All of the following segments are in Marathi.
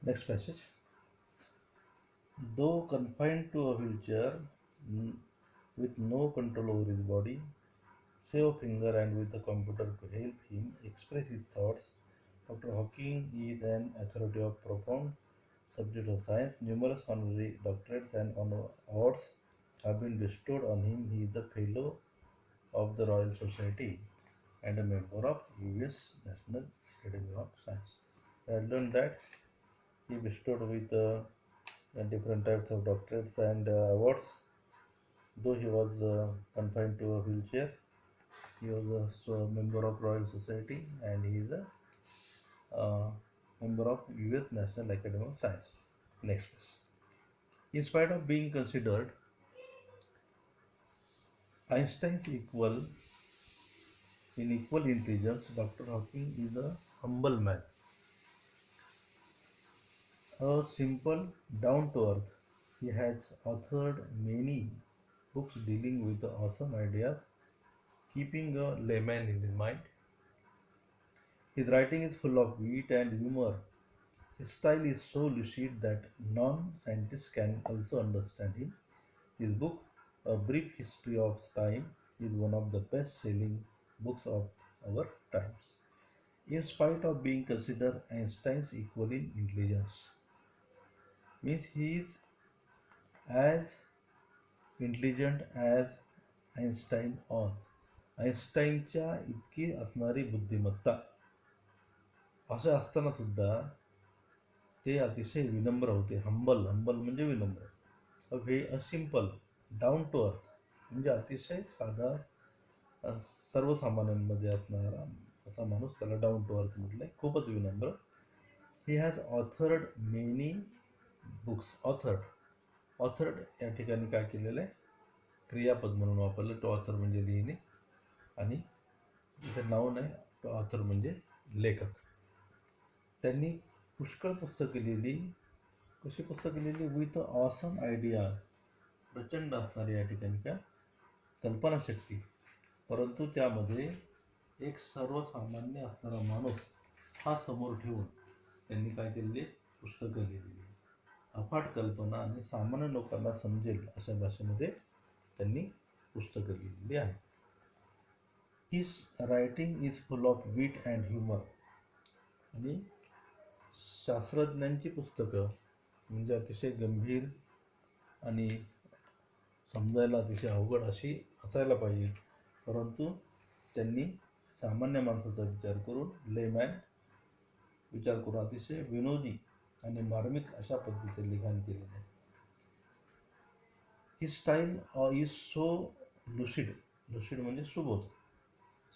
Next passage. Though confined to a wheelchair n- with no control over his body, save a finger and with a computer to help him express his thoughts, Dr. Hawking is an authority of profound subject of science. Numerous honorary doctorates and awards have been bestowed on him. He is a fellow of the Royal Society and a member of US National Academy of Science. I learned that he bestowed with different types of doctorates and awards. Though he was confined to a wheelchair, he was also a member of Royal Society and he is a member of US National Academy of Science. Next, please. In spite of being considered Einstein's equal in equal intelligence, Dr. Hawking is a humble man, a simple, down to earth. He has authored many books dealing with the awesome ideas, keeping a layman in mind. His writing is full of wit and humor. His style is so lucid that non-scientists can also understand him. His book, A Brief History of Time, is one of the best-selling books of our times. In spite of being considered Einstein's equal in intelligence, means he is as intelligent as Einstein was. आइन्स्टाईनच्या इतकी असणारी बुद्धिमत्ता असं असताना सुद्धा ते अतिशय विनम्र होते. हंबल हंबल म्हणजे विनम्र. A simple down to earth म्हणजे अतिशय साधा सर्वसामान्यांमध्ये असणारा असा माणूस, त्याला डाऊन टू अर्थ म्हटलंय. खूपच विनम्र. He has authored many books. Authored या ठिकाणी काय केलेलं आहे, क्रियापद म्हणून वापरलं. टू ऑथर म्हणजे लिहिणे आणि इथे नाऊन आहे. टू ऑथर म्हणजे लेखक. त्यांनी पुष्कळ पुस्तकं लिहिली. कशी पुस्तकं लिहिली? With awesome idea. प्रचंड असणारी या ठिकाणी का कल्पनाशक्ती, परंतु त्यामध्ये एक सर्वसामान्य असणारा माणूस हा समोर ठेवून त्यांनी काय केलेली पुस्तकं लिहिलेली. अफाट कल्पना आणि सामान्य लोकांना समजेल अशा भाषेमध्ये त्यांनी पुस्तकं लिहिलेली आहेत. His writing is full of wit and humour. आणि शास्त्रज्ञांची पुस्तकं म्हणजे अतिशय गंभीर आणि समजायला अतिशय अवघड अशी असायला पाहिजे, परंतु त्यांनी सामान्य माणसाचा विचार करून, लेमॅन विचार करून अतिशय विनोदी आणि मार्मिक अशा पद्धतीचे लिखाण केलेले आहे. ही style is so lucid. Lucid म्हणजे सुबोध,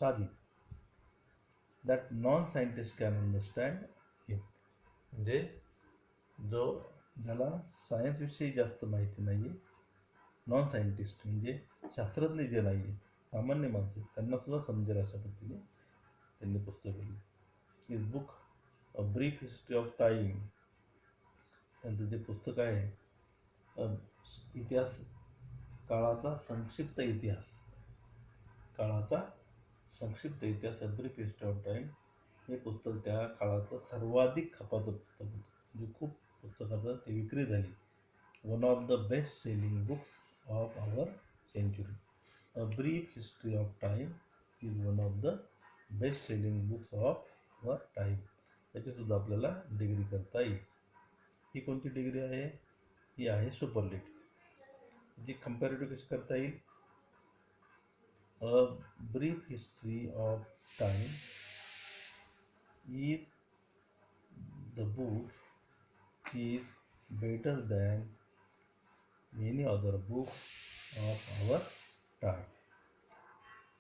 साधी. That non scientist can understand him. म्हणजे ज्याला सायन्सविषयी जास्त माहिती नाही आहे, नॉन सायंटिस्ट म्हणजे शास्त्रज्ञ जे नाही आहे, सामान्य माणसं, त्यांनासुद्धा समजेल अशा पद्धतीने त्यांनी पुस्तक लिहिली. His book a brief history of time, त्यांचं जे पुस्तक आहे इतिहास, काळाचा संक्षिप्त इतिहास, काळाचा संक्षिप्त इतिहास, अ ब्रीफ हिस्ट्री ऑफ टाईम, हे पुस्तक त्या काळाचं सर्वाधिक खपाचं पुस्तक होतं. म्हणजे खूप पुस्तकाचं ते विक्री झाली. One of the best selling books of our century. A brief history of time is one of the best selling books of our time. त्याचीसुद्धा आपल्याला डिग्री करता येईल. ही कोणती डिग्री आहे? ही आहे सुपरलेटिव्ह. जी कंपॅरेटिव्ह कशी करता येईल? अ brief history of time is the book is better than many other books of our time.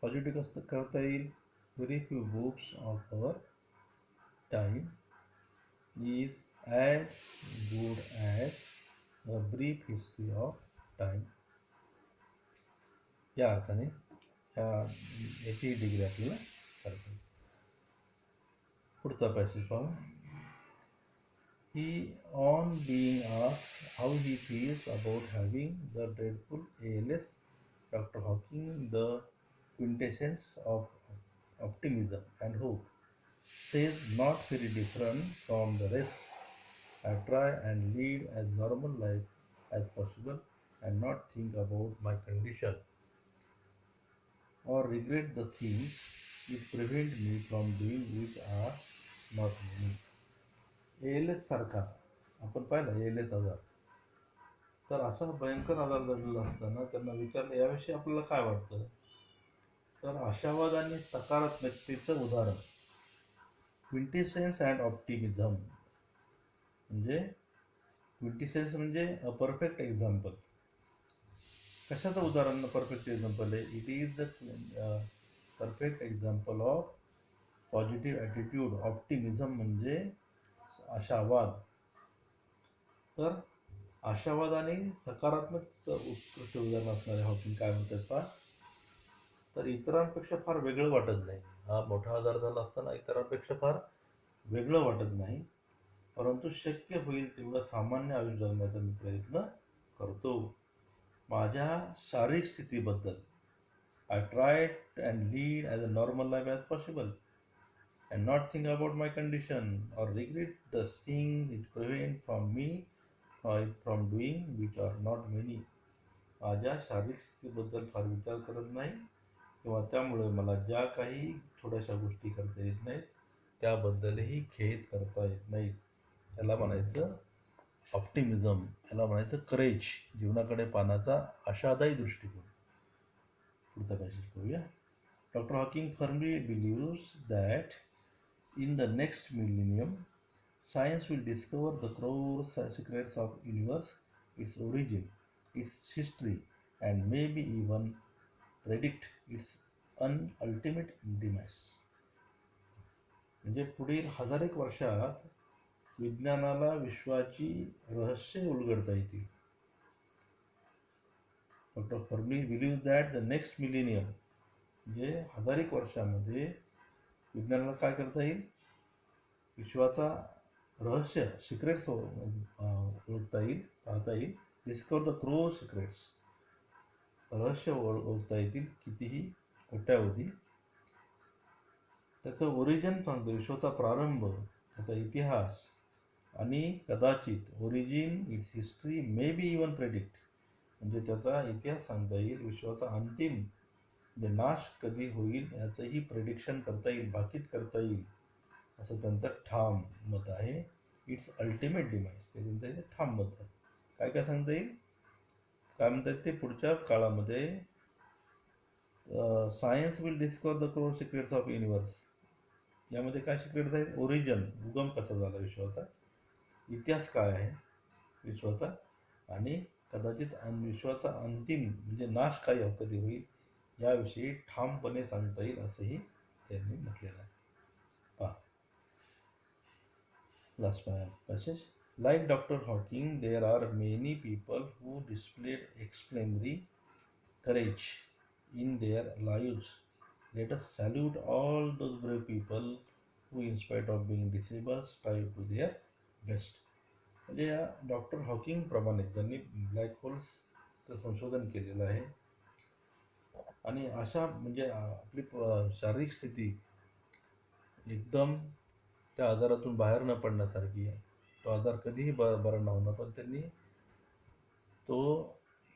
Positive कसं करता येईल? Very few books of our time is as good as a brief history of time. या अर्थाने याची डिग्री आपल्याला करता येईल. पुढचा पॅसेज पाहू. He, on being asked how he feels about having the dreadful ALS, Dr. Hawking, the quintessence of optimism and hope, says not very different from the rest. I try and lead as normal life as possible and not think about my condition or regret the things which prevent me from doing which are not me. ALS सारखा आपण पाहिला ALS आजार. तर असा भयंकर आजार झालेला असताना त्यांना विचारलं याविषयी आपल्याला काय वाटतं. तर आशावाद आणि सकारात्मकतेचं उदाहरण क्विंटिसेन्स अँड ऑप्टिमिझम. म्हणजे क्विंटिसेन्स म्हणजे अ परफेक्ट एक्झाम्पल. कशाचं उदाहरण परफेक्ट एक्झाम्पल आहे. It is the perfect example of positive attitude. Optimism म्हणजे आशावाद. तर आशावाद आणि सकारात्मक उत्कृष्ट उदाहरण असणारे हॉकिंग काय म्हणतात पहा. तर इतरांपेक्षा फार वेगळं वाटत नाही. हा मोठा आजार झाला असताना इतरांपेक्षा फार वेगळं वाटत नाही, परंतु शक्य होईल तेवढं सामान्य आयुष्य जगण्याचा मी प्रयत्न करतो. माझ्या शारीरिक स्थितीबद्दल I try and lead as a normal life as possible and not think about my condition or regret the thing it prevent from me from doing which are not many. माझ्या शारीरिक स्थितीबद्दल फार विचार करत नाही किंवा त्यामुळे मला ज्या काही थोड्याशा गोष्टी करता येत नाहीत त्याबद्दलही खेद करता येत नाहीत. याला म्हणायचं ऑप्टिमिझम. याला म्हणायचं करेज. जीवनाकडे पाहण्याचा आशादायी दृष्टिकोन. पुढचा पॅसेज करूया. Doctor Hawking firmly believes that in the next millennium science will discover the core secrets of universe, its origin, its history, and maybe even predict its ultimate demise. म्हणजे पुढील 1000 वर्षात विज्ञानाला विश्वाची रहस्य उलगडता येतील. Doctor Fermi believe that the next millennium म्हणजे 1000 वर्षामध्ये विज्ञानाला काय करता येईल. विश्वाचा रहस्य सिक्रेट्स ओळखता येईल, पाहता येईल. डिस्कवर द क्रो सिक्रेट्स. रहस्य ओळखता येतील कितीही कोट्यावधी. त्याचं ओरिजिन सांगतो. विश्वाचा प्रारंभ, त्याचा इतिहास आणि कदाचित origin it's history may be even predict म्हणजे त्याचा इतिहास सांगता येईल. विश्वाचा अंतिम म्हणजे नाश कधी होईल याचंही प्रेडिक्शन करता येईल, भाकीत करता येईल असं त्यांचं ठाम मत आहे. इट्स अल्टिमेट डिमाइज ते त्यांचं इथे ठाम मत आहे. काय काय सांगता येईल, काय म्हणतात ते पुढच्या काळामध्ये. Science will discover the core secrets of universe. यामध्ये काय सिक्रेट्स आहेत. ओरिजिन उगम कसा झाला विश्वाचा, इतिहास काय आहे विश्वाचा, आणि कदाचित विश्वाचा अंतिम म्हणजे नाश काय कधी होईल याविषयी ठामपणे सांगता येईल असंही त्यांनी म्हटलेलं आहे. पहा last passage. Like Dr. Hawking, there are many people who displayed exemplary courage in their lives. Let us salute all those brave people who, in spite of being disabled, strive to their best. म्हणजे या डॉक्टर हॉकिंग प्रमाणे त्यांनी ब्लॅक होल्सचं संशोधन केलेलं आहे आणि अशा म्हणजे आपली शारीरिक स्थिती एकदम त्या आजारातून बाहेर न पडण्यासारखी आहे. तो आजार कधीही बरा न होणार, पण त्यांनी तो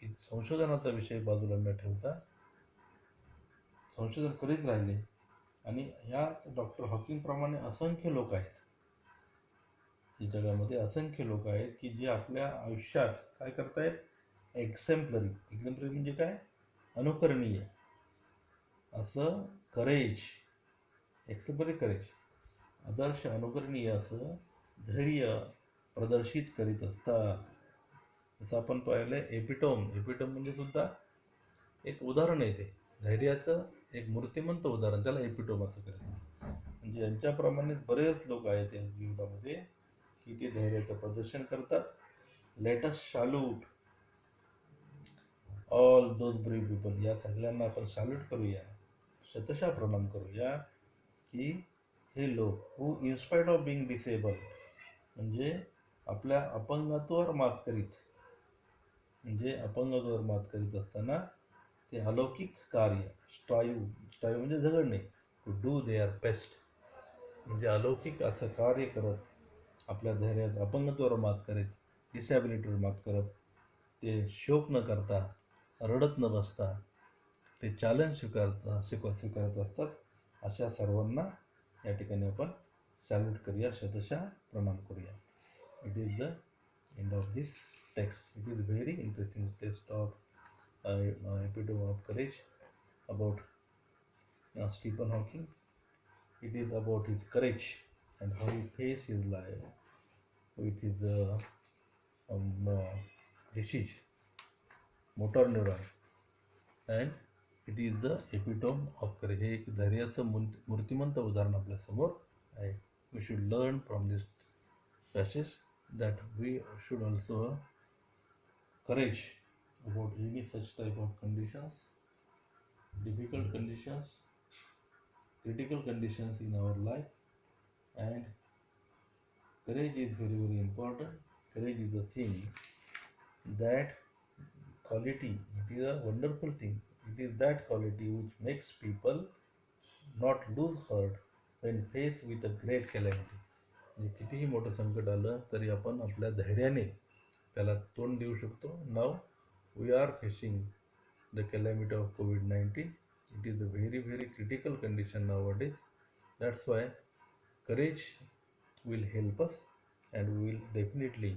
संशोधनाचा विषय बाजूला न ठेवता संशोधन करीत राहिले. आणि ह्याच डॉक्टर हॉकिंग प्रमाणे असंख्य लोक आहेत जगामध्ये, असंख्य लोक आहेत की जे आपल्या आयुष्यात काय करतायत. एक्झेम्पलरी. एक्झेम्पलरी म्हणजे काय, अनुकरणीय असं करेज, एक्झेम्पलरी करेज, आदर्श अनुकरणीय असं धैर्य प्रदर्शित करीत असतात. जसं आपण पाहिलं एपिटोम. एपिटोम म्हणजे सुद्धा एक उदाहरण आहे. ते धैर्याचं एक मूर्तिमंत उदाहरण, त्याला एपिटोम असं करायचं. म्हणजे यांच्याप्रमाणे बरेच लोक आहेत या जीवनामध्ये की ते धैर्याचं प्रदर्शन करतात. Let us salute all those brave people. या सगळ्यांना आपण सॅल्यूट करूया, शतशः प्रणाम करूया की हे लोक हू इन्स्पाइट ऑफ बिंग डिसेबल म्हणजे आपल्या अपंगत्वावर मात करीत, म्हणजे अपंगत्वावर मात करीत असताना ते अलौकिक कार्य स्ट्राईव्ह म्हणजे झगडणे, टू डू देअर बेस्ट म्हणजे अलौकिक असं कार्य करत आपल्या धैर्यात अपंगत्वावर मात करीत, डिसॅबिलिटीवर मात करत, ते शोक न करता, रडत न बसता ते चॅलेंज स्वीकारत असतात. अशा सर्वांना या ठिकाणी आपण सॅल्यूट करूया, शतशः प्रणाम करूया. It is the end of this text. It is very interesting text of epitome of courage about Stephen Hawking. It is about his courage and how he faced his life with his disease, motor neuron, and it is the epitome of courage. हे एक धैर्याचं मूर्तिमंत उदाहरण आपल्या समोर आहे. We should learn from this passage that we should also courage about any such type of conditions, difficult conditions, critical conditions in our life. And courage is very, very important. Courage is the thing, that quality, it is a wonderful thing. It is that quality which makes people not lose heart when faced with a great calamity. म्हणजे कितीही मोठं संकट आलं तरी आपण आपल्या धैर्याने त्याला तोंड देऊ शकतो. Now we are facing the calamity of COVID-19. It is a very, very critical condition nowadays. That's why courage will help us, and we will definitely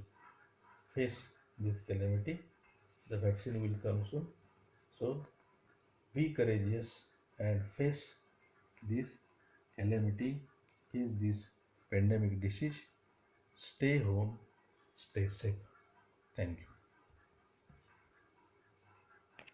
face this calamity. The vaccine will come soon, so be courageous and face this calamity, face this pandemic disease. Stay home, stay safe. Thank you.